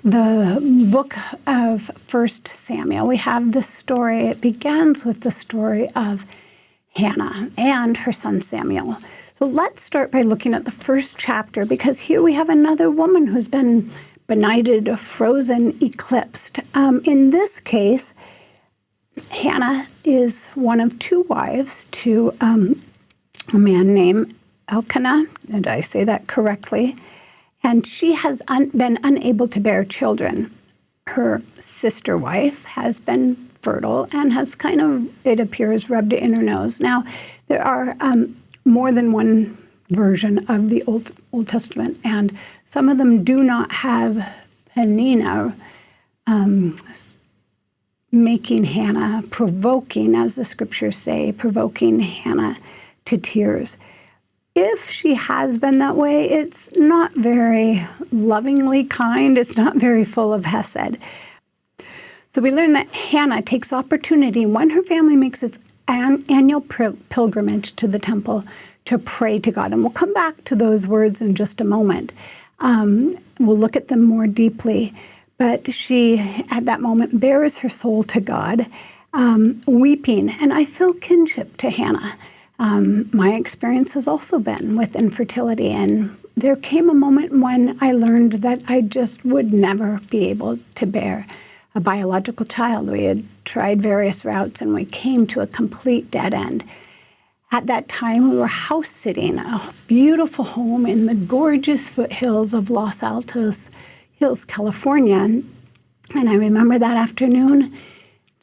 the book of 1 Samuel. We have this story. It begins with the story of Hannah and her son Samuel. So let's start by looking at the first chapter, because here we have another woman who's been benighted, frozen, eclipsed. In this case, Hannah is one of two wives to a man named Elkanah. Did I say that correctly? And she has been unable to bear children. Her sister wife has been fertile and has kind of, it appears, rubbed it in her nose. Now, there are more than one version of the Old Testament, and some of them do not have Peninnah making Hannah, provoking, as the scriptures say, provoking Hannah to tears. If she has been that way, it's not very lovingly kind. It's not very full of hesed. So we learn that Hannah takes opportunity when her family makes its annual pilgrimage to the temple to pray to God. And we'll come back to those words in just a moment. We'll look at them more deeply. But she, at that moment, bears her soul to God, weeping. And I feel kinship to Hannah. My experience has also been with infertility. And there came a moment when I learned that I just would never be able to bear a biological child. We had tried various routes, and we came to a complete dead end. At that time, we were house sitting a beautiful home in the gorgeous foothills of Los Altos Hills, California. And I remember that afternoon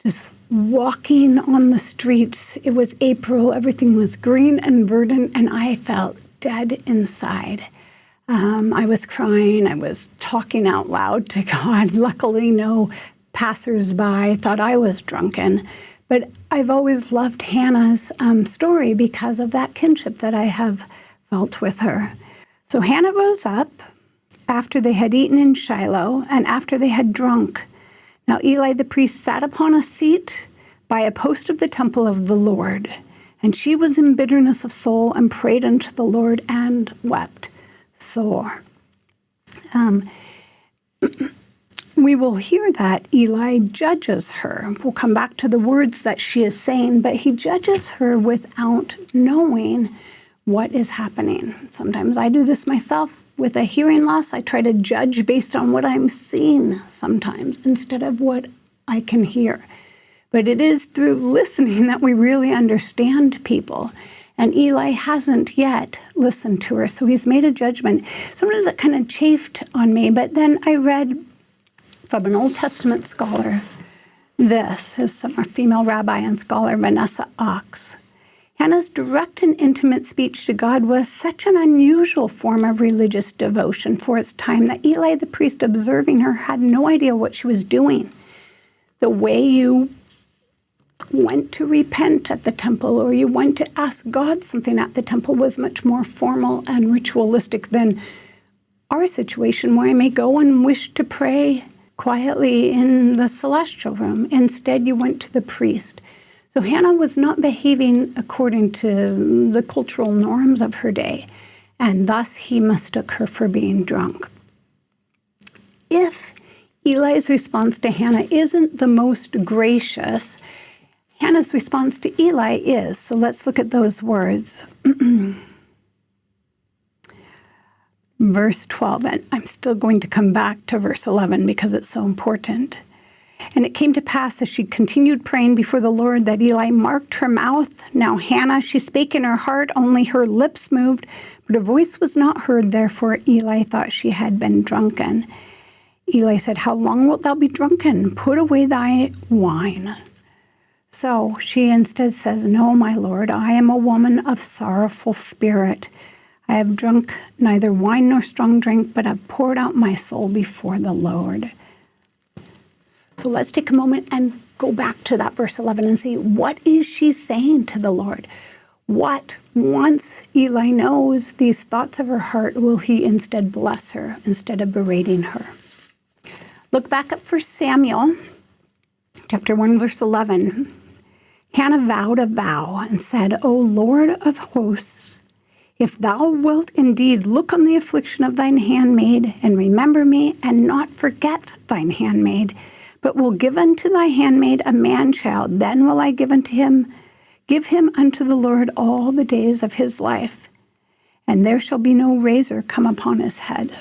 just walking on the streets. It was April, everything was green and verdant, and I felt dead inside. I was crying, I was talking out loud to God. Luckily, no passersby thought I was drunken. But I've always loved Hannah's story because of that kinship that I have felt with her. So Hannah rose up after they had eaten in Shiloh and after they had drunk. Now Eli the priest sat upon a seat by a post of the temple of the Lord, and she was in bitterness of soul and prayed unto the Lord and wept sore. We will hear that Eli judges her. We'll come back to the words that she is saying, but he judges her without knowing what is happening. Sometimes I do this myself with a hearing loss. I try to judge based on what I'm seeing sometimes instead of what I can hear. But it is through listening that we really understand people. And Eli hasn't yet listened to her, so he's made a judgment. Sometimes it kind of chafed on me, but then I read from an Old Testament scholar. This is from a female rabbi and scholar, Vanessa Ox. Hannah's direct and intimate speech to God was such an unusual form of religious devotion for its time that Eli the priest, observing her, had no idea what she was doing. The way you went to repent at the temple or you went to ask God something at the temple was much more formal and ritualistic than our situation, where I may go and wish to pray quietly in the celestial room. Instead, you went to the priest. So Hannah was not behaving according to the cultural norms of her day, and thus he mistook her for being drunk. If Eli's response to Hannah isn't the most gracious, Hannah's response to Eli is. So let's look at those words. Verse 12, and I'm still going to come back to verse 11 because it's so important. And it came to pass as she continued praying before the Lord that Eli marked her mouth. Now Hannah, she spake in her heart, only her lips moved, but her voice was not heard. Therefore Eli thought she had been drunken. Eli said, How long wilt thou be drunken? Put away thy wine. So she instead says, No, my Lord, I am a woman of sorrowful spirit. I have drunk neither wine nor strong drink, but have poured out my soul before the Lord. So let's take a moment and go back to that verse 11 and see, what is she saying to the Lord? What, once Eli knows these thoughts of her heart, will he instead bless her instead of berating her? Look back at 1 Samuel, chapter 1, verse 11. Hannah vowed a vow and said, O Lord of hosts, If thou wilt indeed look on the affliction of thine handmaid, and remember me, and not forget thine handmaid, but will give unto thy handmaid a man-child, then will I give him unto the Lord all the days of his life, and there shall be no razor come upon his head.